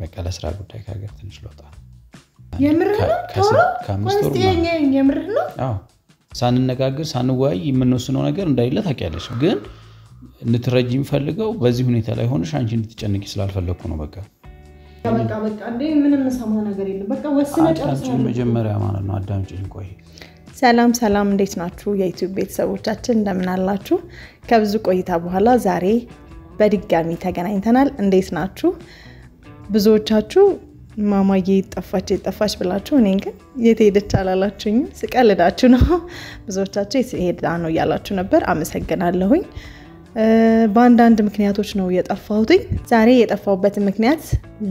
በቃ ለስራ ጉዳይ ካገር ትንሽ ለውጣ የምርህ ነው ካምስቶር የምርህ ነው አዎ ሳንነጋገር ሳንወያይ የምንወስነው ነገር እንዳይለ ታውቂያለሽ ግን እንትረጂም ፈልገው በዚህ ሁኔታ ላይ ሆነሽ አንቺ እንድትጨነቂ ስላልፈለኩ ነው በቃ እንዴ ምንም ሰማ ነገር የለም በቃ ወስነ ጨርሰናል መጀመሪያ ማለት ነው አዳምጪኝ ቆይ ሰላም እንዴት ናችሁ የዩቲዩብ ቤተሰቦቻችን እንደምን አላችሁ ከብዙ ቆይታ በኋላ ዛሬ በድጋሚ ተገናኝተናል እንዴት ናችሁ ብዙዎቻችሁ ማማዬ ጠፋች ብላችሁ እኔን ግን የት ሄደች አላላችሁኝ ስቀልዳችሁ ነው ብዙዎቻችሁ የሄዳ ነው ያላችሁ ነበር አመሰግናለሁኝ በአንዳንድ ምክንያቶች ነው የጠፋሁትኝ ዛሬ የጠፋሁበት ምክንያት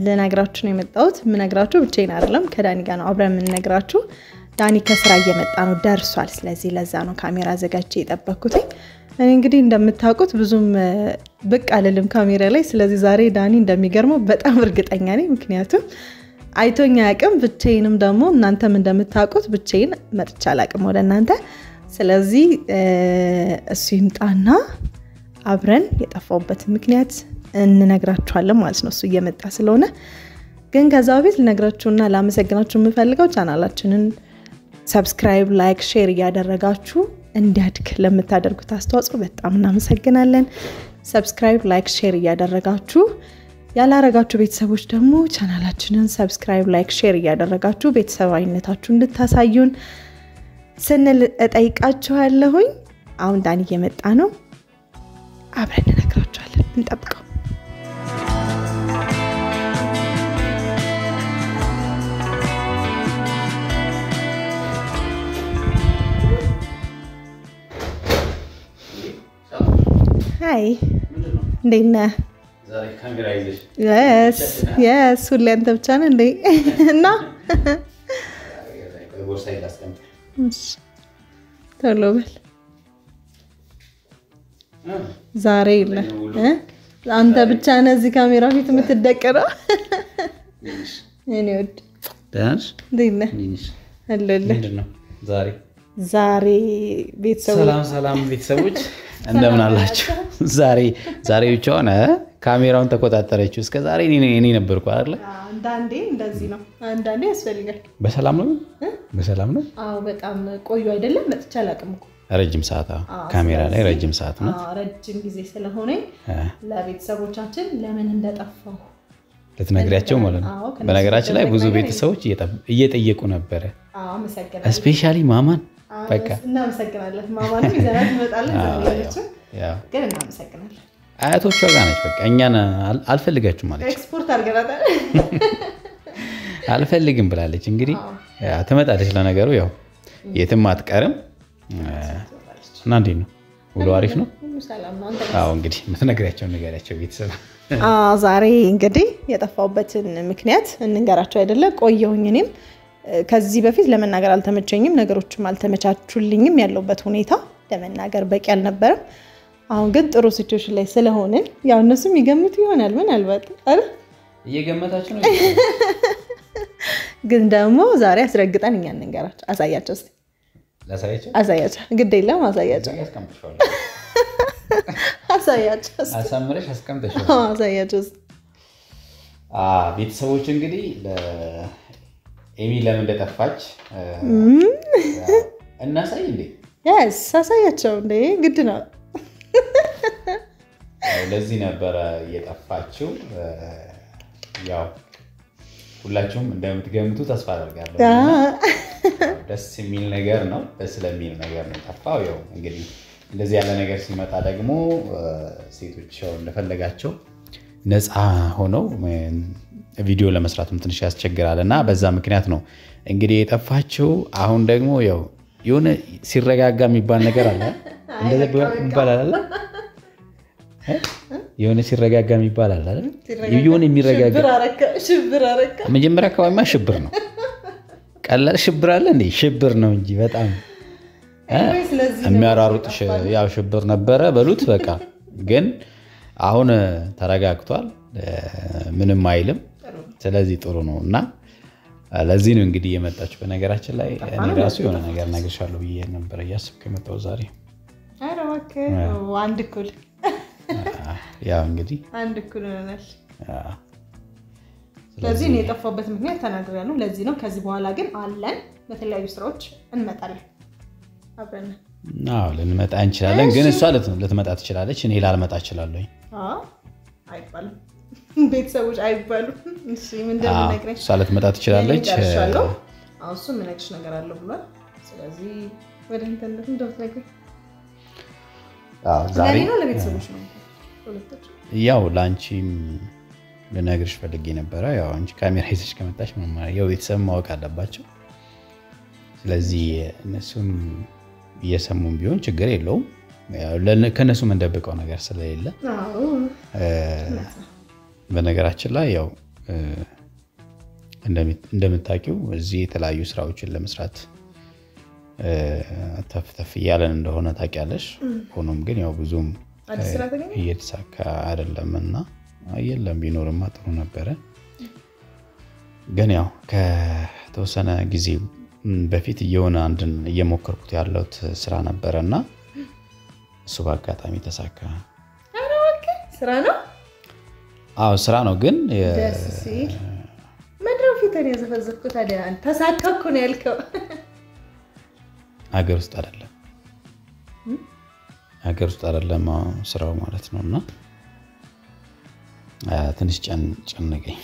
ለነግራችሁ ነው የመጣሁት ምነግራችሁ ብቻዬን አይደለም ከዳኒ ጋር ነው አብረን የምንነግራችሁ ዳኒ ከስራ እየመጣ ነው ደርሷል ስለዚህ ለዛ ነው ካሜራ ዘጋጅቼ የጠበቅኩትኝ እኔ እንግዲህ እንደምታውቁት ብዙም ብቅ አልልም ካሜራ ላይ ስለዚህ ዛሬ ዳኒ እንደሚገርመው በጣም እርግጠኛ ነኝ ምክንያቱም አይቶኛ ያቅም ብቻዬንም ደግሞ እናንተም እንደምታውቁት ብቻዬን መጥቻ አላቅም ወደ እናንተ ስለዚህ እሱ ይምጣና አብረን የጠፋውበት ምክንያት እንነግራችኋለን ማለት ነው እሱ እየመጣ ስለሆነ ግን ከዛው በፊት ልነግራችሁና ላመሰግናችሁ የምፈልገው ቻናላችንን ሰብስክራይብ ላይክ ሼር ያደረጋችሁ እንዲያድግ ለምታደርጉት አስተዋጽኦ በጣም እናመሰግናለን ሰብስክራይብ ላይክ ሼር ያደረጋችሁ ያላረጋችሁ ቤተሰቦች ደግሞ ቻናላችንን ሰብስክራይብ ላይክ ሼር ያደረጋችሁ ቤተሰባዊነታችሁ እንድታሳዩን ስንል እጠይቃችኋለሁኝ አሁን ዳኒ እየመጣ ነው አብረን እንነግራችኋለን እንጠብቀው Hi. እንደና ዛሬ ካሜራ ይዘሽ yes ሁሌ አንተ ብቻ ነህ እንዴ እና ቦርሳዬ ላስቀምጥ ቶሎ በል ዛሬ ይለ አንተ ብቻ ነህ እዚህ ካሜራ ፊት የምትደቀረው እኔ ወድ ዳንስ እንደና አለለ ምንድነው ዛሬ ቤተሰቦች ሰላም ቤተሰቦች እንደምን አላችሁ ዛሬ ብቻ ሆነ ካሜራውን ተቆጣጣረችው እስከ ዛሬ እኔ ነበርኩ አይደል አንዳንዴ እንደዚህ ነው አንዳንዴ ያስፈልጋል በሰላም ነው አዎ በጣም ቆዩ አይደለም መጥቻ አላቅምኩ ረጅም ሰዓት ካሜራ ላይ ረጅም ሰዓት ነው ረጅም ጊዜ ስለሆነ ለቤተሰቦቻችን ለምን እንደጠፋው ለተነግራቸው ማለት ነው በነገራችን ላይ ብዙ ቤተሰቦች እየጠየቁ ነበር አመሰግናለሁ ስፔሻሊ ማማን በቃ እናመሰግናለን ማማን ይዘናል መጣለን ዛሬ ግን እናመሰግናለን አያቶቿ ጋር ነች በቃ እኛን አልፈልጋችሁ ማለት ኤክስፖርት አድርገናታል አልፈልግም ብላለች እንግዲህ ተመጣጣች ለነገሩ ያው የትም አትቀርም እና እንዴት ነው ሁሉ አሪፍ ነው ሰላም ነው አንተ አዎ እንግዲህ መተነግራቸው ነገራቸው ቤተሰብ ዛሬ እንግዲህ የጠፋውበትን ምክንያት እንንገራቸው አይደለ ቆየሁኝ እኔም ከዚህ በፊት ለመናገር አልተመቸኝም ነገሮችም አልተመቻቹልኝም ያለውበት ሁኔታ ለመናገር በቂ አልነበረም አሁን ግን ጥሩ ሲቹዌሽን ላይ ስለሆነ ያው እነሱም ይገምቱ ይሆናል ምን አልባት አይደል እየገመታችሁ ነው ግን ደግሞ ዛሬ አስረግጠን እኛ እንንገራቸው አሳያቸው እስቲ አሳያቸው ግድ የለም አሳያቸው አሳምረሽ አስቀምጠሽው አሳያቸው ቤተሰቦች እንግዲህ ኤሚ ለምን እንደጠፋች እናሳይ እንዴ yes አሳያቸው እንዴ ግድ ነው ለዚህ ነበር የጠፋችው ያው ሁላችሁም እንደምትገምቱ ተስፋ አደርጋለሁ ደስ የሚል ነገር ነው ስለሚል ነገር ነው ጠፋው ያው እንግዲህ እንደዚህ ያለ ነገር ሲመጣ ደግሞ ሴቶች እንደፈለጋቸው ነፃ ሆነው ቪዲዮ ለመስራትም ትንሽ ያስቸግራልና በዛ ምክንያት ነው እንግዲህ የጠፋችው አሁን ደግሞ ያው የሆነ ሲረጋጋ የሚባል ነገር አለ እንደዚህ ይባላል የሆነ ሲረጋጋ የሚባል አለ አይደል የሆነ የሚረጋጋ ሽብር አረካ መጀመሪያ አካባቢማ ሽብር ነው ቀላል ሽብር አለ እንዴ ሽብር ነው እንጂ በጣም የሚያራሩጥ ያው ሽብር ነበረ በሉት በቃ ግን አሁን ተረጋግቷል ምንም አይልም ስለዚህ ጥሩ ነውና ለዚህ ነው እንግዲህ የመጣችሁ በነገራችን ላይ እኔ ራሱ የሆነ ነገር ነግርሻለሁ ብዬ ነበር ያስብከ መጣው ዛሬ አረዋከ አንድ ኩል ያው እንግዲህ አንድ ኩል ነናል ለዚህ ነው የጠፋበት ምክንያት ተናግሬያለሁ ለዚህ ነው ከዚህ በኋላ ግን አለን በተለያዩ ስራዎች እንመጣለን አብረን ልንመጣ እንችላለን ግን እሷ ልትመጣ ትችላለች እኔ ላልመጣ እችላለሁ አይባልም ቤተሰቦች አይባሉም እሺ ምን እንደምነግረኝ እሷ ልትመጣ ትችላለች እሱ ምን ነክሽ ነገር አለው ብሏል ስለዚህ ወደ ኢንተርኔት እንደምትነግረኝ ዛሬ ነው ለቤተሰቦች ነው ያው ላንቺም ልነግርሽ ፈልጌ ነበር ያው አንቺ ካሜራ ይዘሽ ከመጣሽ ያው ቤተሰብ ማወቅ አለባቸው ስለዚህ እነሱም እየሰሙን ቢሆን ችግር የለውም ከነሱ እንደብቀው ነገር ስለሌለ በነገራችን ላይ ያው እንደምታውቂው እዚህ የተለያዩ ስራዎችን ለመስራት ተፍተፍ ያለን እንደሆነ ታውቂያለሽ ሆኖም ግን ያው ብዙም እየተሳካ አይደለምና አይደለም ቢኖርማ ጥሩ ነበር ግን ያው ከተወሰነ ጊዜ በፊት የሆነ አንድን እየሞከርኩት ያለውት ስራ ነበርና እሱ በአጋጣሚ ተሳካ ስራ ነው ስራ ነው ግን መድረው ፊተን ያዘፈዘፍኩት ታዲያ ተሳካኩ ነው ያልከው ሀገር ውስጥ አይደለም ስራው ማለት ነውና ትንሽ ጨነቀኝ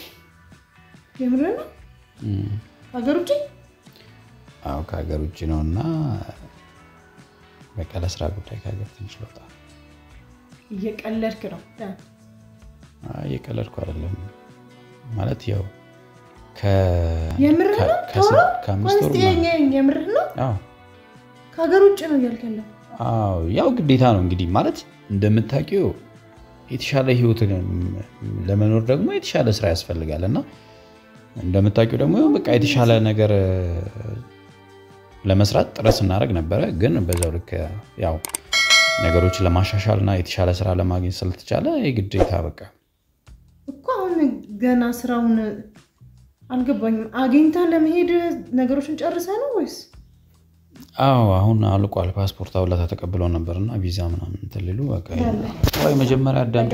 የምር ነው ሀገር ውጪ ከሀገር ውጪ ነውና በቃ ለስራ ጉዳይ ከሀገር ትንሽ ወጣ እየቀለድክ ነው እየቀለድኩ አይደለም ማለት ያው የምር ነው ከአምስት የምር ነው ከሀገር ውጪ ነው ያልከለው ያው ግዴታ ነው እንግዲህ ማለት እንደምታውቂው የተሻለ ህይወት ለመኖር ደግሞ የተሻለ ስራ ያስፈልጋልና እንደምታውቂው ደግሞ በቃ የተሻለ ነገር ለመስራት ጥረት እናደርግ ነበር ግን በዛው ልክ ያው ነገሮች ለማሻሻልና የተሻለ ስራ ለማግኘት ስለተቻለ የግዴታ በቃ እኮ አሁን ገና ስራውን አልገባኝም አግኝታ ለመሄድ ነገሮችን ጨርሰ ነው ወይስ አሁን አልቋል ፓስፖርት አውላታ ተቀብለው ነበርና ቪዛ ምናምን ተልሉ በቃ ወይ መጀመሪያ በቃ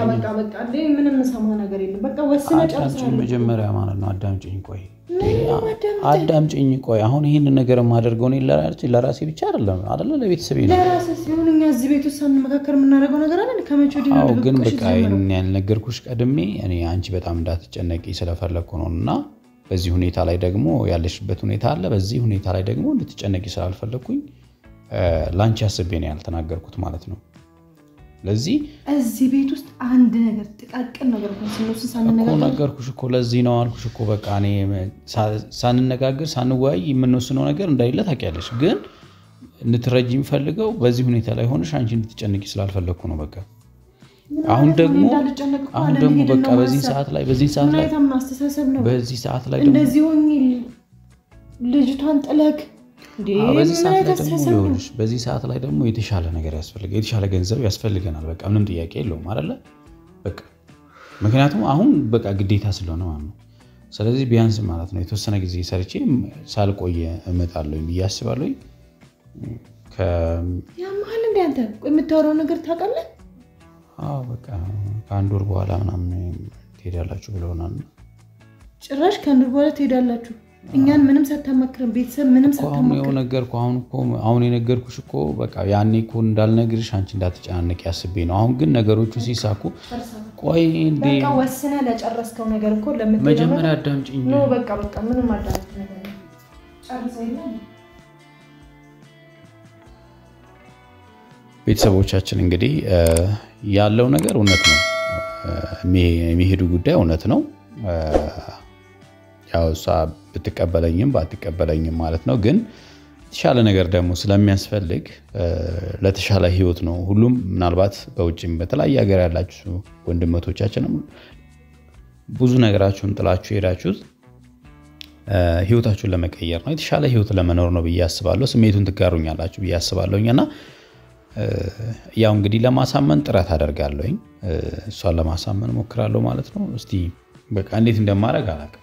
ምንም ሰማ ነገር የለም በቃ ወስነ ጨርሰናል መጀመሪያ ማለት ነው አዳምጪኝ ቆይ አሁን ይሄን ነገር ማደርገው ነው ለራሴ ብቻ አይደለም ለቤተሰቤ ነው ለራሴ ሲሆን እኛ እዚህ ቤት ውስጥ ሳንመካከር የምናደርገው ነገር አለ ከመቼ ወዲህ ነው ግን በቃ እኔ ያልነገርኩሽ ቀድሜ እኔ አንቺ በጣም እንዳትጨነቂ ስለፈለኩ ነውና በዚህ ሁኔታ ላይ ደግሞ ያለሽበት ሁኔታ አለ በዚህ ሁኔታ ላይ ደግሞ እንድትጨነቂ ስላልፈለኩኝ ላንቺ አስቤ ነው ያልተናገርኩት ማለት ነው ለዚህ እዚህ ቤት ውስጥ አንድ ነገር ጥቃቅን ነገር ነው ሳንነጋገርኩሽ እኮ ለዚህ ነው አልኩሽ እኮ በቃ እኔ ሳንነጋገር ሳንወያይ የምንወስነው ነገር እንዳይለ ታውቂያለሽ ግን እንድትረጂኝ ፈልገው በዚህ ሁኔታ ላይ ሆነሽ አንቺ እንድትጨነቂ ስላልፈለኩ ነው በቃ አሁን ደግሞ በቃ በዚህ ሰዓት ላይ ማስተሳሰብ ነው በዚህ ሰዓት ላይ ደግሞ እንደዚህ ሆኜ ልጅቷን ጥለክ በዚህ ሰዓት ላይ ደግሞ የተሻለ ነገር ያስፈልጋል የተሻለ ገንዘብ ያስፈልገናል በቃ ምንም ጥያቄ የለውም አይደለ በቃ ምክንያቱም አሁን በቃ ግዴታ ስለሆነ ማለት ነው ስለዚህ ቢያንስ ማለት ነው የተወሰነ ጊዜ ሰርቼ ሳልቆየ እመጣለሁ ብያስባለሁ ያማል እንዴ አንተ የምታወራው ነገር ታውቃለህ በቃ ከአንድ ወር በኋላ ምናምን ትሄዳላችሁ ብለውናል ጭራሽ ከአንድ ወር በኋላ ትሄዳላችሁ እኛን ምንም ሳታመክረን ቤተሰብ ምንም ሳታመክረን አሁን የነገርኩሽ እኮ በቃ ያኔ እኮ እንዳልነግርሽ አንቺ እንዳትጨናነቂ ያስቤ ነው አሁን ግን ነገሮቹ ሲሳኩ ቆይ እንዴ በቃ ወስነ ለጨረስከው ነገር እኮ ለምትሄደው መጀመሪያ አዳምጪኝ ነው በቃ ምንም አዳምጥ ነገር ጨርሰይና ቤተሰቦቻችን እንግዲህ ያለው ነገር እውነት ነው የሚሄዱ ጉዳይ እውነት ነው ያው እሷ ብትቀበለኝም ባትቀበለኝም ማለት ነው ግን የተሻለ ነገር ደግሞ ስለሚያስፈልግ ለተሻለ ህይወት ነው ሁሉም ምናልባት በውጭም በተለያየ ሀገር ያላችሁ ወንድሞቻችንም ብዙ ነገራችሁን ጥላችሁ ሄዳችሁት ህይወታችሁን ለመቀየር ነው የተሻለ ህይወት ለመኖር ነው በያስባለሁ ስሜቱን ትጋሩኛላችሁ በያስባለሁና ያው እንግዲህ ለማሳመን ጥረት አደርጋለሁኝ እሷን ለማሳመን ሞክራለሁ ማለት ነው እስቲ በቃ እንዴት እንደማረግ አላውቅም